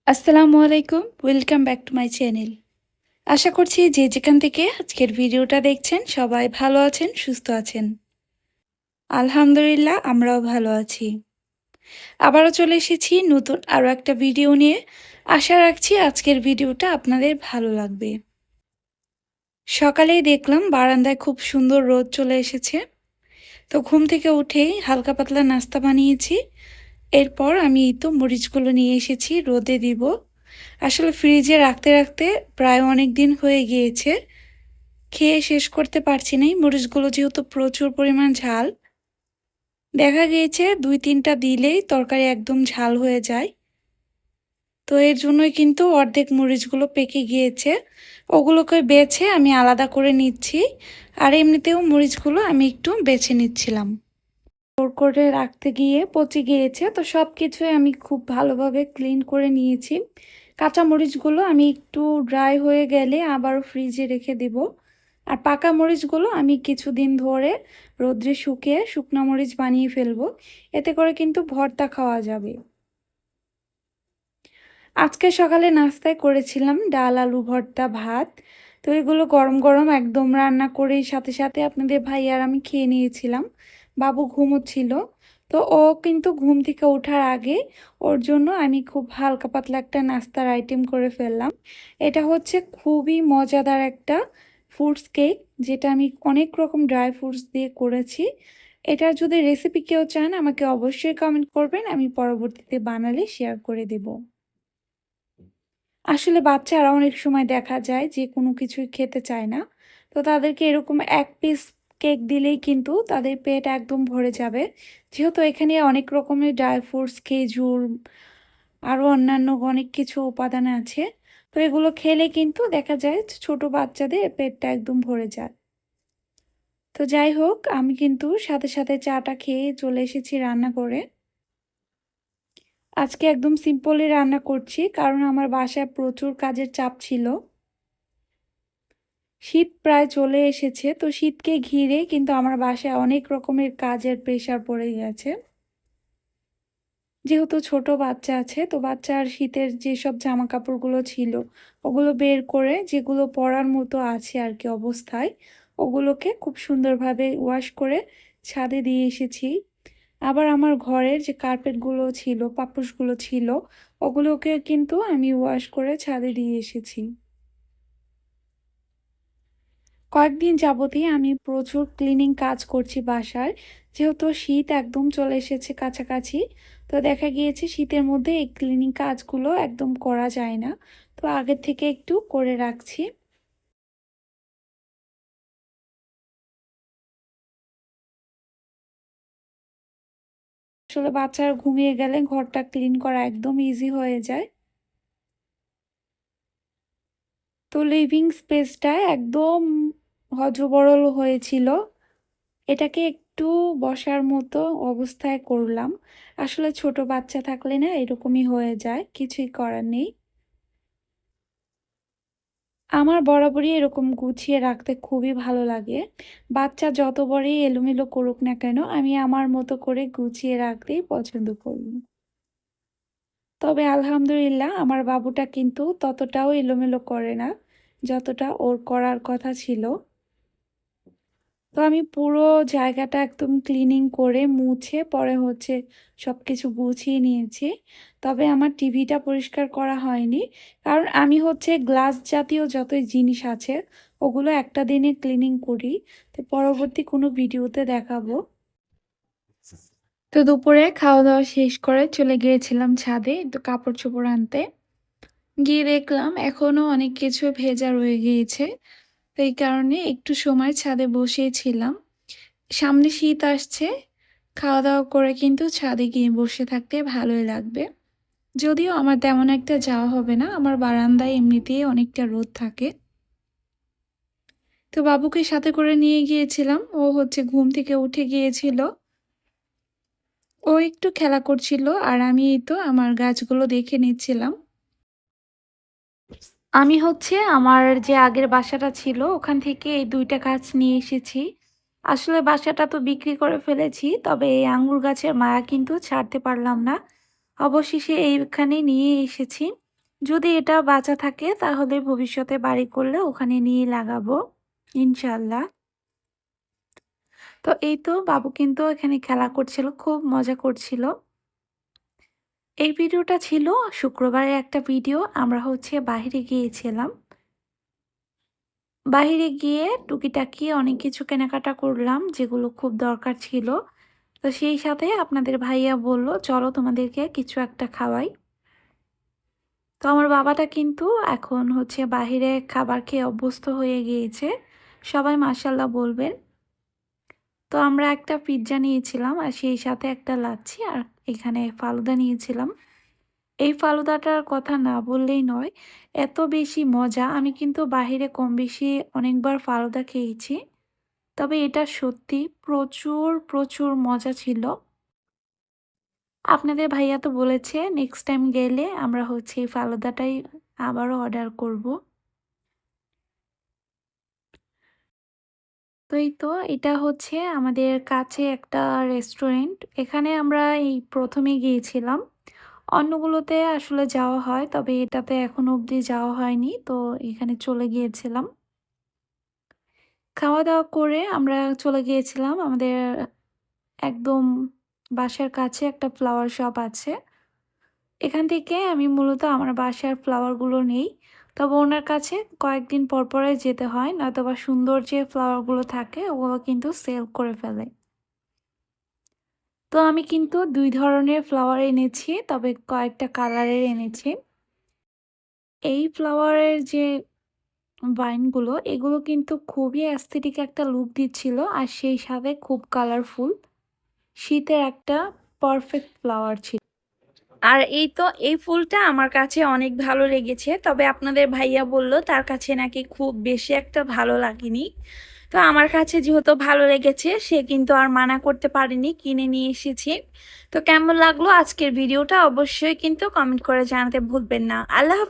আসসালামু আলাইকুম, welcome back to my channel. আশা করছি যে যেখান থেকে আজকের ভিডিওটা দেখছেন সবাই ভালো আছেন, সুস্থ আছেন। আলহামদুলিল্লাহ আমরাও ভালো আছি। আবারও চলে এসেছি নতুন আরও একটা ভিডিও নিয়ে। আশা রাখছি আজকের ভিডিওটা আপনাদের ভালো লাগবে। সকালেই দেখলাম বারান্দায় খুব সুন্দর রোদ চলে এসেছে। তো ঘুম থেকে উঠেই হালকা পাতলা নাস্তা বানিয়েছি। এরপর আমি এই তো মরিচগুলো নিয়ে এসেছি রোদে দিব। আসলে ফ্রিজে রাখতে রাখতে প্রায় অনেক দিন হয়ে গিয়েছে, খেয়ে শেষ করতে পারছি না। এই মরিচগুলো যেহেতু প্রচুর পরিমাণ ঝাল, দেখা গিয়েছে ২-৩টা দিলেই তরকারি একদম ঝাল হয়ে যায়। তো এর জন্যই কিন্তু অর্ধেক মরিচগুলো পেকে গিয়েছে। ওগুলোকে বেছে আমি আলাদা করে নিচ্ছি। আর এমনিতেও মরিচগুলো আমি একটু বেছে নিচ্ছিলাম। জোর করে রাখতে গিয়ে পচে গিয়েছে, তো সব কিছুই আমি খুব ভালোভাবে ক্লিন করে নিয়েছি। কাঁচা মরিচগুলো আমি একটু ড্রাই হয়ে গেলে আবারও ফ্রিজে রেখে দেব। আর পাকা মরিচগুলো আমি কিছুদিন ধরে রোদ্রে শুকিয়ে শুকনো মরিচ বানিয়ে ফেলবো। এতে করে কিন্তু ভর্তা খাওয়া যাবে। আজকে সকালে নাস্তায় করেছিলাম ডাল, আলু ভর্তা, ভাত। তো এগুলো গরম গরম একদম রান্না করেই সাথে সাথে আপনাদের ভাই আর আমি খেয়ে নিয়েছিলাম। বাবু ঘুমোচ্ছিল। তো ও কিন্তু ঘুম থেকে ওঠার আগে ওর জন্য আমি খুব হালকা পাতলা একটা নাস্তার আইটেম করে ফেললাম। এটা হচ্ছে খুবই মজাদার একটা ফ্রুটস কেক, যেটা আমি অনেক রকম ড্রাই ফ্রুটস দিয়ে করেছি। এটার যদি রেসিপি কেউ চান আমাকে অবশ্যই কমেন্ট করবেন, আমি পরবর্তীতে বানালে শেয়ার করে দেব। আসলে বাচ্চারা অনেক সময় দেখা যায় যে কোনো কিছুই খেতে চায় না। তো তাদেরকে এরকম ১ পিস কেক দিলেই কিন্তু তাদের পেট একদম ভরে যাবে। যেহেতু এখানে অনেক রকমের ড্রাই ফ্রুটস, খেজুর, আরও অন্যান্য অনেক কিছু উপাদান আছে। তো এগুলো খেলে কিন্তু দেখা যায় ছোট বাচ্চাদের পেটটা একদম ভরে যায়। তো যাই হোক, আমি কিন্তু সাথে সাথে চাটা খেয়ে চলে এসেছি রান্না করে। আজকে একদম সিম্পলই রান্না করছি, কারণ আমার বাসায় প্রচুর কাজের চাপ ছিল। শীত প্রায় চলে এসেছে, তো শীতকে ঘিরে কিন্তু আমার বাসায় অনেক রকমের কাজের প্রেশার পড়ে গেছে। যেহেতু ছোট বাচ্চা আছে, তো বাচ্চার শীতের যেসব জামা কাপড়গুলো ছিল ওগুলো বের করে, যেগুলো পরার মতো আছে আর কি অবস্থায়, ওগুলোকে খুব সুন্দরভাবে ওয়াশ করে ছাদে দিয়ে এসেছি। আবার আমার ঘরের যে কার্পেটগুলো ছিল, পাপোশগুলো ছিল, ওগুলোকে কিন্তু আমি ওয়াশ করে ছাদে দিয়ে এসেছি। কয়েকদিন যাবতই আমি প্রচুর ক্লিনিং কাজ করছি বাসার। যেহেতু শীত একদম চলে এসেছে কাছাকাছি, তো দেখা গিয়েছে শীতের মধ্যে এই ক্লিনিং কাজগুলো একদম করা যায় না। তো আগের থেকে একটু করে রাখছি। আসলে বাচ্চারা ঘুমিয়ে গেলে ঘরটা ক্লিন করা একদম ইজি হয়ে যায়। তো লিভিং স্পেসটা একদম হযবরল হয়েছিল। এটাকে একটু বসার মতো অবস্থায় করলাম। আসলে ছোট বাচ্চা থাকলে না এরকমই হয়ে যায়, কিছুই করার নেই। আমার বরাবরই এরকম গুছিয়ে রাখতে খুবই ভালো লাগে। বাচ্চা যত বড়ই এলোমেলো করুক না কেন, আমি আমার মতো করে গুছিয়ে রাখতেই পছন্দ করি। তবে আলহামদুলিল্লাহ আমার বাবুটা কিন্তু ততটাও এলোমেলো করে না, যতটা ওর করার কথা ছিল। তো আমি পুরো জায়গাটা একদম ক্লিনিং করে মুছে পরে হচ্ছে সবকিছু গুছিয়ে নিয়েছি। তবে আমার টিভিটা পরিষ্কার করা হয়নি। কারণ আমি হচ্ছে গ্লাস জাতীয় যতই জিনিস আছে ওগুলো একটা দিনে ক্লিনিং করি। তো পরবর্তী কোনো ভিডিওতে দেখাবো। তো দুপুরে খাওয়া-দাওয়া শেষ করে চলে গিয়েছিলাম ছাদে একটু কাপড়-চোপড় আনতে। গিয়ে দেখলাম এখনো অনেক কিছু ভেজা রয়ে গিয়েছে। তো এই কারণে একটু সময় ছাদে বসিয়েছিলাম। সামনে শীত আসছে, খাওয়া-দাওয়া করে কিন্তু ছাদে গিয়ে বসে থাকতে ভালোই লাগবে। যদিও আমার তেমন একটা যাওয়া হবে না, আমার বারান্দায় এমনিতেই অনেকটা রোদ থাকে। তো বাবুকে সাথে করে নিয়ে গিয়েছিলাম, ও হচ্ছে ঘুম থেকে উঠে গিয়েছিল। ও একটু খেলা করছিল আর আমি এই তো আমার গাছগুলো দেখে নিচ্ছিলাম। আমি হচ্ছে আমার যে আগের বাসাটা ছিল ওখান থেকে এই ২ টা গাছ নিয়ে এসেছি। আসলে বাসাটা তো বিক্রি করে ফেলেছি। তবে এই আঙ্গুর গাছের মায়া কিন্তু ছাড়তে পারলাম না। অবশেষে এইখানে নিয়ে এসেছি। যদি এটা বাঁচা থাকে তাহলে ভবিষ্যতে বাড়ি করলে ওখানে নিয়ে লাগাবো ইনশাল্লাহ। তো এই তো বাবু কিন্তু এখানে খেলা করছিল, খুব মজা করছিল। এই ভিডিওটা ছিল শুক্রবারের একটা ভিডিও। আমরা বাহিরে গিয়েছিলাম। বাহিরে গিয়ে টুকিটাকি অনেক কিছু কেনাকাটা করলাম যেগুলো খুব দরকার ছিল। তো সেই সাথে আপনাদের ভাইয়া বলল চলো তোমাদেরকে কিছু একটা খাওয়াই। তো আমার বাবাটা কিন্তু এখন বাহিরে খাবার খেয়ে অভ্যস্ত হয়ে গিয়েছে, সবাই মাশাল্লাহ বলবেন। তো আমরা একটা পিৎজা নিয়েছিলাম আর সেই সাথে একটা লাচ্ছি আর এখানে ফালুদা নিয়েছিলাম। এই ফালুদাটার কথা না বললেই নয়, এত বেশি মজা। আমি কিন্তু বাহিরে কম বেশি অনেকবার ফালুদা খেয়েছি, তবে এটা সত্যি প্রচুর প্রচুর মজা ছিল। আপনাদের ভাইয়া তো বলেছে নেক্সট টাইম গেলে আমরা এই ফালুদাটাই আবারও অর্ডার করব। তো এই তো এটা আমাদের কাছে একটা রেস্টুরেন্ট। এখানে আমরা এই প্রথমে গিয়েছিলাম। অন্যগুলোতে আসলে যাওয়া হয়, তবে এটাতে এখনো অবধি যাওয়া হয়নি। তো এখানে চলে গিয়েছিলাম। খাওয়া দাওয়া করে আমরা চলে গিয়েছিলাম আমাদের একদম বাসার কাছে একটা ফ্লাওয়ার শপ আছে। এখান থেকে আমি মূলত আমার বাসার ফ্লাওয়ারগুলো নেই, তবে ওনার কাছে কয়েকদিন পর পরে যেতে হয়, নয়তোবা সুন্দর যে ফ্লাওয়ারগুলো থাকে ওগুলো কিন্তু সেল করে ফেলে। তো আমি কিন্তু 2 ধরনের ফ্লাওয়ার এনেছি, তবে কয়েকটা কালারের এনেছি। এই ফ্লাওয়ারের যে ভাইনগুলো এগুলো কিন্তু খুবই অ্যাস্থেটিক একটা লুক দিচ্ছিল, আর সেই সাথে খুব কালারফুল। শীতের একটা পারফেক্ট ফ্লাওয়ার ছিল। আর এই তো এই ফুলটা আমার কাছে অনেক ভালো লেগেছে, তবে আপনাদের ভাইয়া বলল তার কাছে নাকি খুব বেশি একটা ভালো লাগেনি। তো আমার কাছে যেহেতু ভালো লেগেছে সে কিন্তু আর মানা করতে পারেনি, কিনে নিয়ে এসেছি। তো কেমন লাগলো আজকের ভিডিওটা অবশ্যই কিন্তু কমেন্ট করে জানাতে ভুলবেন না। আল্লাহ হাফেজ।